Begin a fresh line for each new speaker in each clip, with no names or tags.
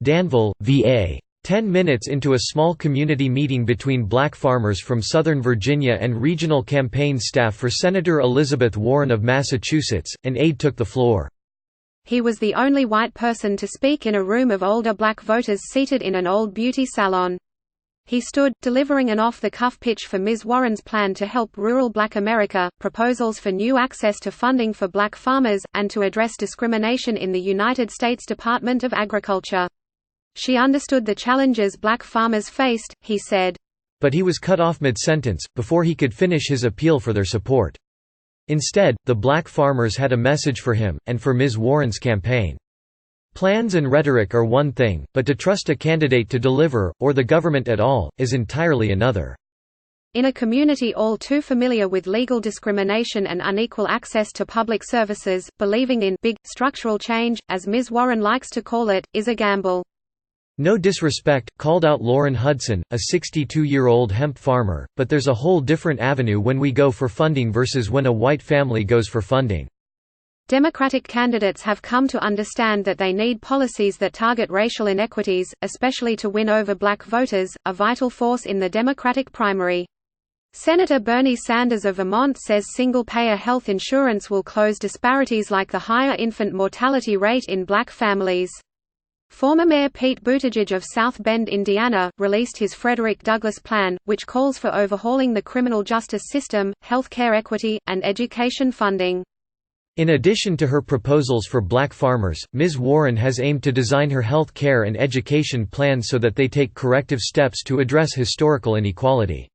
Danville, VA. 10 minutes into a small community meeting between black farmers from Southern Virginia and regional campaign staff for Senator Elizabeth Warren of Massachusetts, an aide took the floor.
He was the only white person to speak in a room of older black voters seated in an old beauty salon. He stood, delivering an off-the-cuff pitch for Ms. Warren's plan to help rural black America, proposals for new access to funding for black farmers, and to address discrimination in the United States Department of Agriculture. She understood the challenges black farmers faced, he said.
But he was cut off mid-sentence, before he could finish his appeal for their support. Instead, the black farmers had a message for him, and for Ms. Warren's campaign. Plans and rhetoric are one thing, but to trust a candidate to deliver, or the government at all, is entirely another.
In a community all too familiar with legal discrimination and unequal access to public services, believing in big, structural change, as Ms. Warren likes to call it, is a gamble.
No disrespect, called out Lauren Hudson, a 62-year-old hemp farmer, but there's a whole different avenue when we go for funding versus when a white family goes for funding.
Democratic candidates have come to understand that they need policies that target racial inequities, especially to win over black voters, a vital force in the Democratic primary. Senator Bernie Sanders of Vermont says single-payer health insurance will close disparities like the higher infant mortality rate in black families. Former Mayor Pete Buttigieg of South Bend, Indiana, released his Frederick Douglass Plan, which calls for overhauling the criminal justice system, health care equity, and education funding.
In addition to her proposals for black farmers, Ms. Warren has aimed to design her health care and education plans so that they take corrective steps to address historical inequality.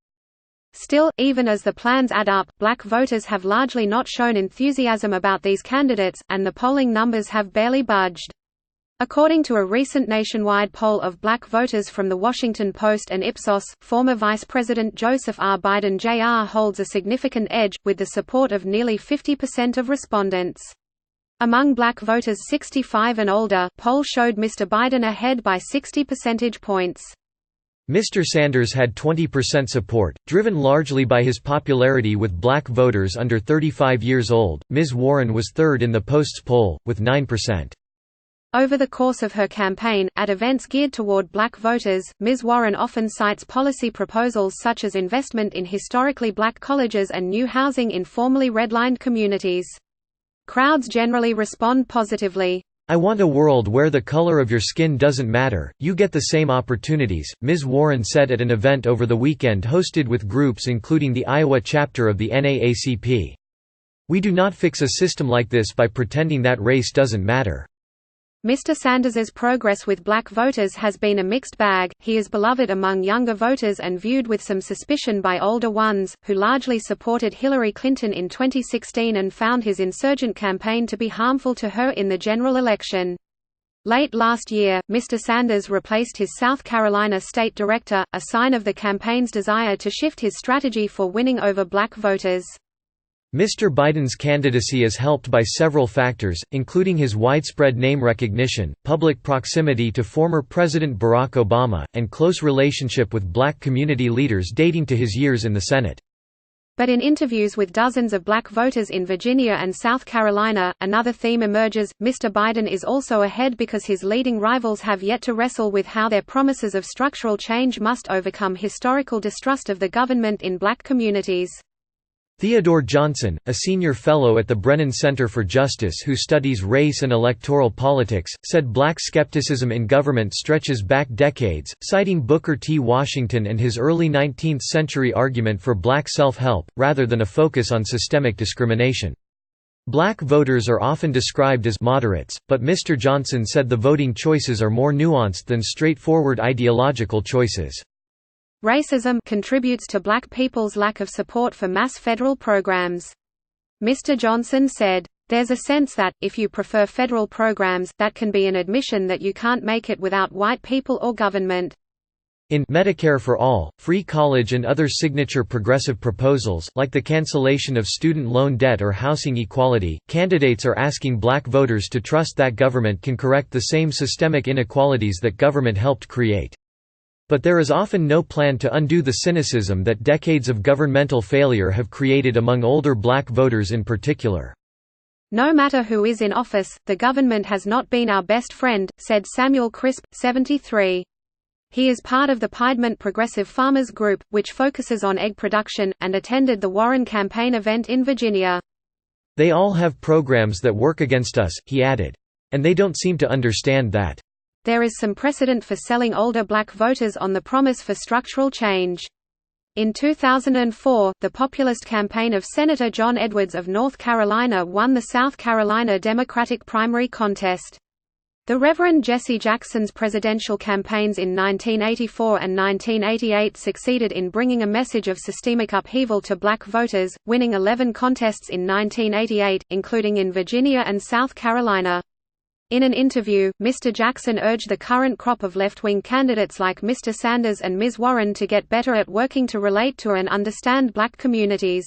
Still, even as the plans add up, black voters have largely not shown enthusiasm about these candidates, and the polling numbers have barely budged. According to a recent nationwide poll of black voters from The Washington Post and Ipsos, former Vice President Joseph R. Biden Jr. holds a significant edge, with the support of nearly 50% of respondents. Among black voters 65 and older, polls showed Mr. Biden ahead by 60 percentage points.
Mr. Sanders had 20% support, driven largely by his popularity with black voters under 35 years old. Ms. Warren was third in the Post's poll, with 9%.
Over the course of her campaign, at events geared toward black voters, Ms. Warren often cites policy proposals such as investment in historically black colleges and new housing in formerly redlined communities. Crowds generally respond positively.
"I want a world where the color of your skin doesn't matter, you get the same opportunities," Ms. Warren said at an event over the weekend hosted with groups including the Iowa chapter of the NAACP. "We do not fix a system like this by pretending that race doesn't matter."
Mr. Sanders's progress with black voters has been a mixed bag. He is beloved among younger voters and viewed with some suspicion by older ones, who largely supported Hillary Clinton in 2016 and found his insurgent campaign to be harmful to her in the general election. Late last year, Mr. Sanders replaced his South Carolina state director, a sign of the campaign's desire to shift his strategy for winning over black voters.
Mr. Biden's candidacy is helped by several factors, including his widespread name recognition, public proximity to former President Barack Obama, and close relationship with black community leaders dating to his years in the Senate. But in interviews with dozens of black voters in Virginia and South Carolina, another theme emerges: Mr. Biden is also ahead because his leading rivals have yet to wrestle with how their promises of structural change must overcome historical distrust of the government in black communities. Theodore Johnson, a senior fellow at the Brennan Center for Justice who studies race and electoral politics, said black skepticism in government stretches back decades, citing Booker T. Washington and his early 19th century argument for black self-help, rather than a focus on systemic discrimination. Black voters are often described as moderates, but Mr. Johnson said the voting choices are more nuanced than straightforward ideological choices. Racism contributes to black people's lack of support for mass federal programs. Mr. Johnson said, "There's a sense that, if you prefer federal programs, that can be an admission that you can't make it without white people or government." In Medicare for All, free college and other signature progressive proposals, like the cancellation of student loan debt or housing equality, candidates are asking black voters to trust that government can correct the same systemic inequalities that government helped create. But there is often no plan to undo the cynicism that decades of governmental failure have created among older black voters in particular.
"No matter who is in office, the government has not been our best friend," said Samuel Crisp, 73. He is part of the Piedmont Progressive Farmers Group, which focuses on egg production, and attended the Warren campaign event in Virginia.
"They all have programs that work against us," he added. "And they don't seem to understand that."
There is some precedent for selling older black voters on the promise for structural change. In 2004, the populist campaign of Senator John Edwards of North Carolina won the South Carolina Democratic primary contest. The Reverend Jesse Jackson's presidential campaigns in 1984 and 1988 succeeded in bringing a message of systemic upheaval to black voters, winning 11 contests in 1988, including in Virginia and South Carolina. In an interview, Mr. Jackson urged the current crop of left-wing candidates like Mr. Sanders and Ms. Warren to get better at working to relate to and understand black communities.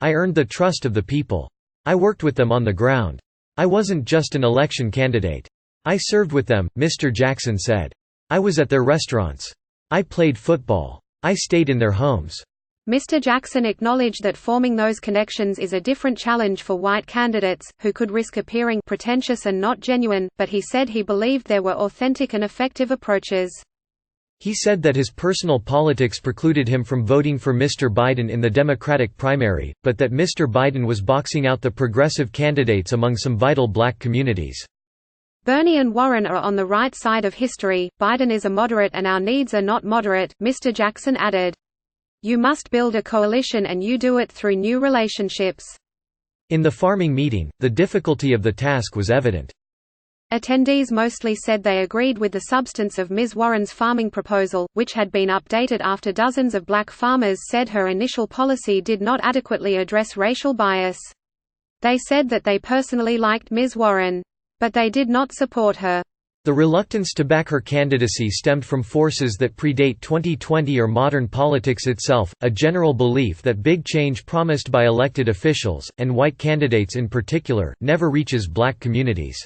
"I earned the trust of the people. I worked with them on the ground. I wasn't just an election candidate. I served with them," Mr. Jackson said. "I was at their restaurants. I played football. I stayed in their homes."
Mr. Jackson acknowledged that forming those connections is a different challenge for white candidates, who could risk appearing pretentious and not genuine, but he said he believed there were authentic and effective approaches.
He said that his personal politics precluded him from voting for Mr. Biden in the Democratic primary, but that Mr. Biden was boxing out the progressive candidates among some vital black communities.
"Bernie and Warren are on the right side of history, Biden is a moderate and our needs are not moderate," Mr. Jackson added. "You must build a coalition and you do it through new relationships." In the farming meeting, the difficulty of the task was evident. Attendees mostly said they agreed with the substance of Ms. Warren's farming proposal, which had been updated after dozens of black farmers said her initial policy did not adequately address racial bias. They said that they personally liked Ms. Warren. But they did not support her. The reluctance to back her candidacy stemmed from forces that predate 2020 or modern politics itself, a general belief that big change promised by elected officials, and white candidates in particular, never reaches black communities.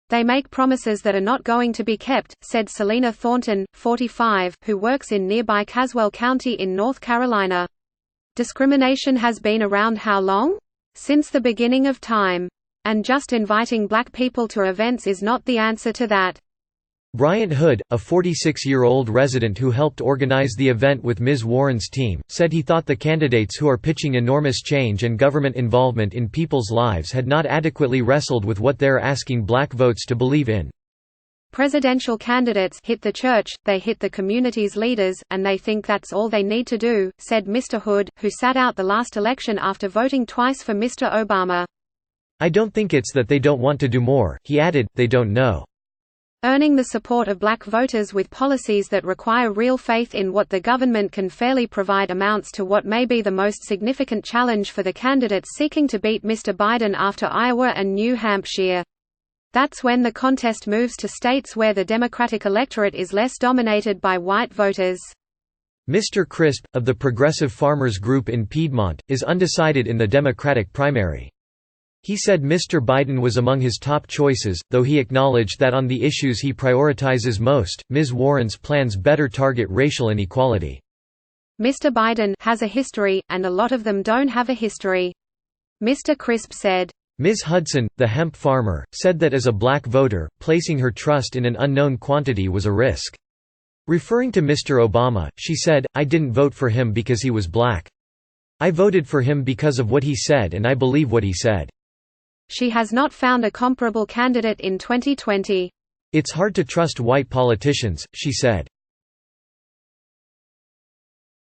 "They make promises that are not going to be kept," said Selena Thornton, 45, who works in nearby Caswell County in North Carolina. "Discrimination has been around how long? Since the beginning of time. And just inviting black people to events is not the answer to that." Bryant Hood, a 46-year-old resident who helped organize the event with Ms. Warren's team, said he thought the candidates who are pitching enormous change and government involvement in people's lives had not adequately wrestled with what they're asking black votes to believe in. "Presidential candidates hit the church, they hit the community's leaders, and they think that's all they need to do," said Mr. Hood, who sat out the last election after voting twice for Mr. Obama. "I don't think it's that they don't want to do more," he added, "they don't know." Earning the support of black voters with policies that require real faith in what the government can fairly provide amounts to what may be the most significant challenge for the candidates seeking to beat Mr. Biden after Iowa and New Hampshire. That's when the contest moves to states where the Democratic electorate is less dominated by white voters. Mr. Crisp, of the Progressive Farmers Group in Piedmont, is undecided in the Democratic primary. He said Mr. Biden was among his top choices, though he acknowledged that on the issues he prioritizes most, Ms. Warren's plans better target racial inequality. "Mr. Biden has a history, and a lot of them don't have a history," Mr. Crisp said. Ms. Hudson, the hemp farmer, said that as a black voter, placing her trust in an unknown quantity was a risk. Referring to Mr. Obama, she said, "I didn't vote for him because he was black. I voted for him because of what he said and I believe what he said." She has not found a comparable candidate in 2020. "It's hard to trust white politicians," she said.